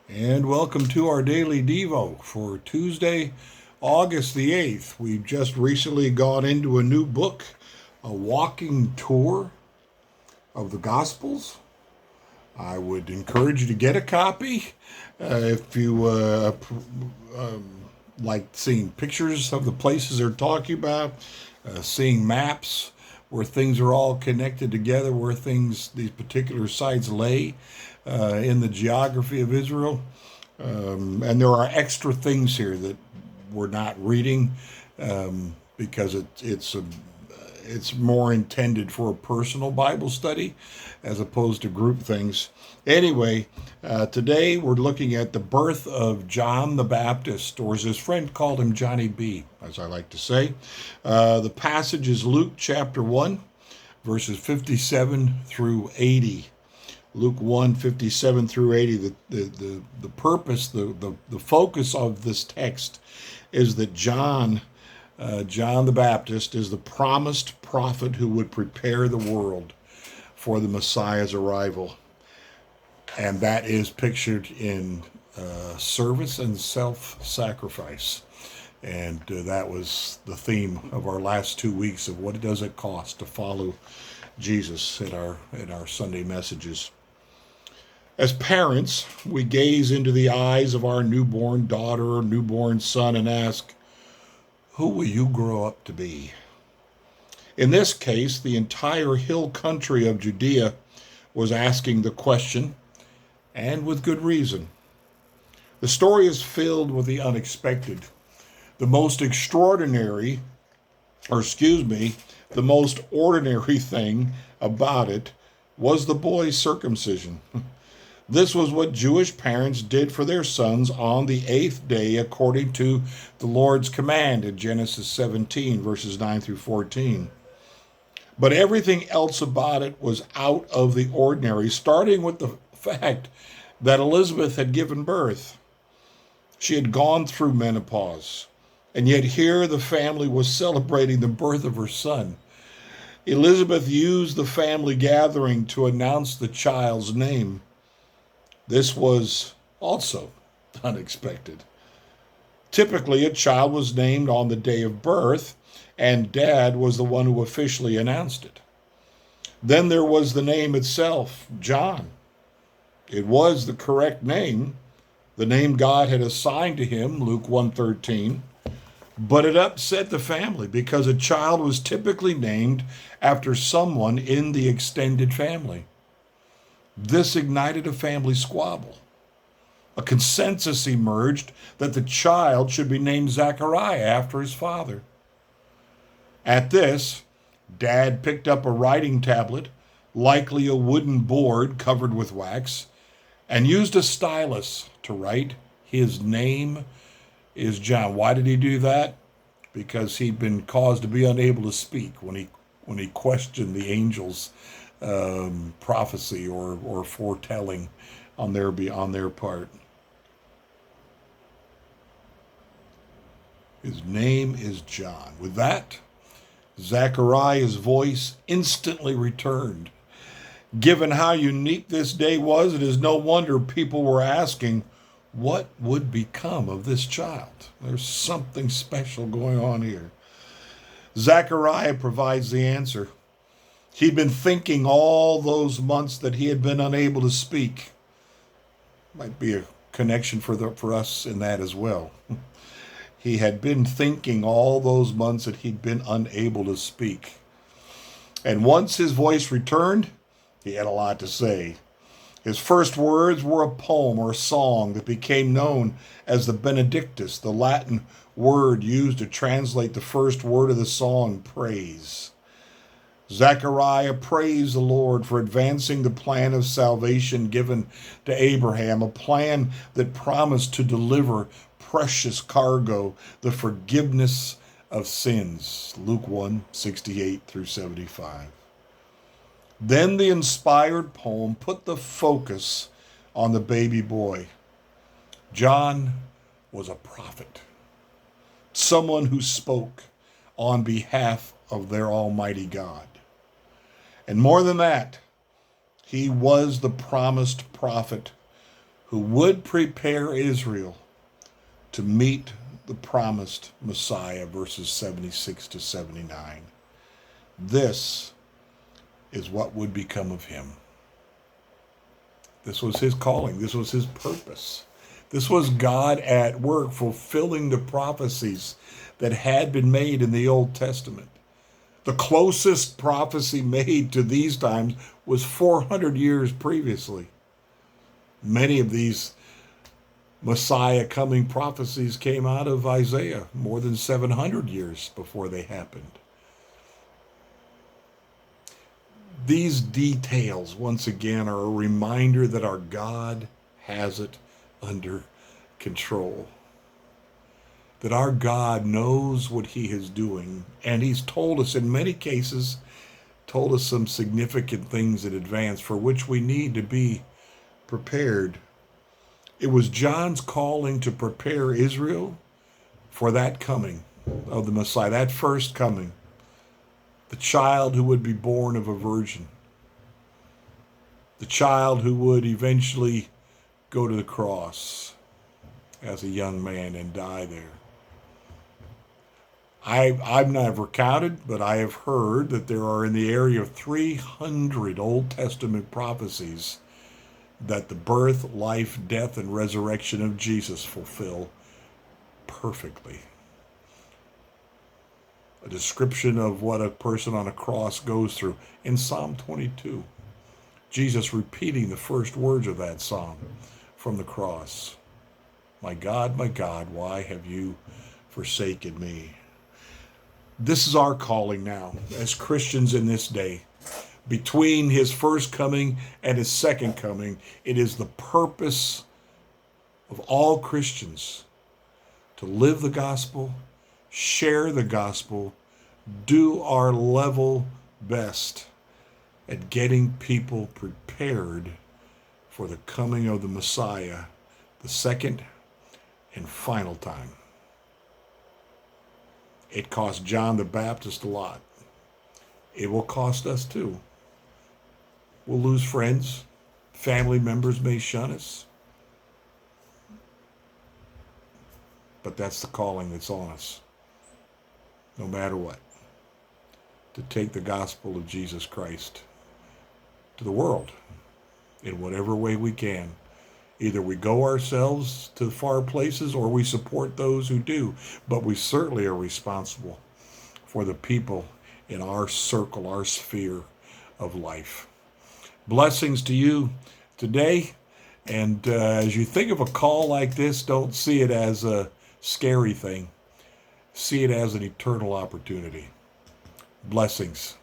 And welcome to our daily Devo for Tuesday, August the 8th. We've just recently gone into a new book, a walking tour of the Gospels. I would encourage you to get a copy if you like seeing pictures of the places they're talking about, seeing maps where things are all connected together, where these particular sites lay in the geography of Israel. And there are extra things here that we're not reading because it's more intended for a personal Bible study as opposed to group things. Anyway, today we're looking at the birth of John the Baptist, or as his friend called him, Johnny B, as I like to say. The passage is Luke chapter 1, verses 57 through 80. Luke 1, 57 through 80. The purpose, the focus of this text is that John the Baptist is the promised prophet who would prepare the world for the Messiah's arrival. And that is pictured in service and self-sacrifice. And that was the theme of our last 2 weeks of what does it cost to follow Jesus in our Sunday messages. As parents, we gaze into the eyes of our newborn daughter or newborn son and ask, who will you grow up to be? In this case, the entire hill country of Judea was asking the question, and with good reason. The story is filled with the unexpected. The most extraordinary, the most ordinary thing about it was the boy's circumcision. This was what Jewish parents did for their sons on the 8th day according to the Lord's command in Genesis 17, verses 9 through 14. But everything else about it was out of the ordinary, starting with the fact that Elizabeth had given birth. She had gone through menopause, and yet here the family was celebrating the birth of her son. Elizabeth used the family gathering to announce the child's name. This was also unexpected. Typically, a child was named on the day of birth, and Dad was the one who officially announced it. Then there was the name itself, John. It was the correct name, the name God had assigned to him, Luke 1:13. But it upset the family because a child was typically named after someone in the extended family. This ignited a family squabble. A consensus emerged that the child should be named Zechariah after his father. At this, Dad picked up a writing tablet, likely a wooden board covered with wax, and used a stylus to write, "His name is John." Why did he do that? Because he'd been caused to be unable to speak when he questioned the angels' prophecy or foretelling on their part. His name is John. With that, Zechariah's voice instantly returned. Given how unique this day was, it is no wonder people were asking, what would become of this child? There's something special going on here. Zechariah provides the answer. He'd been thinking all those months that he had been unable to speak. Might be a connection for us in that as well. He had been thinking all those months that he'd been unable to speak. And once his voice returned, he had a lot to say. His first words were a poem or a song that became known as the Benedictus, the Latin word used to translate the first word of the song, praise. Zechariah praised the Lord for advancing the plan of salvation given to Abraham, a plan that promised to deliver precious cargo, the forgiveness of sins. Luke 1, 68 through 75. Then the inspired poem put the focus on the baby boy. John was a prophet, someone who spoke on behalf of their Almighty God. And more than that, he was the promised prophet who would prepare Israel to meet the promised Messiah, verses 76 to 79. This is what would become of him. This was his calling. This was his purpose. This was God at work fulfilling the prophecies that had been made in the Old Testament. The closest prophecy made to these times was 400 years previously. Many of these Messiah coming prophecies came out of Isaiah more than 700 years before they happened. These details, once again, are a reminder that our God has it under control. That our God knows what he is doing, and he's told us in many cases, told us some significant things in advance for which we need to be prepared. It was John's calling to prepare Israel for that coming of the Messiah, that first coming, the child who would be born of a virgin, the child who would eventually go to the cross as a young man and die there. I've never counted, but I have heard that there are in the area of 300 Old Testament prophecies that the birth, life, death, and resurrection of Jesus fulfill perfectly. A description of what a person on a cross goes through in Psalm 22. Jesus repeating the first words of that psalm from the cross. My God, why have you forsaken me? This is our calling now as Christians in this day. Between his first coming and his second coming, it is the purpose of all Christians to live the gospel, share the gospel, do our level best at getting people prepared for the coming of the Messiah, the second and final time. It cost John the Baptist a lot. It will cost us too. We'll lose friends. Family members may shun us. But that's the calling that's on us, no matter what, to take the gospel of Jesus Christ to the world in whatever way we can. Either we go ourselves to far places or we support those who do, but we certainly are responsible for the people in our circle, our sphere of life. Blessings to you today, and as you think of a call like this, don't see it as a scary thing. See it as an eternal opportunity. Blessings.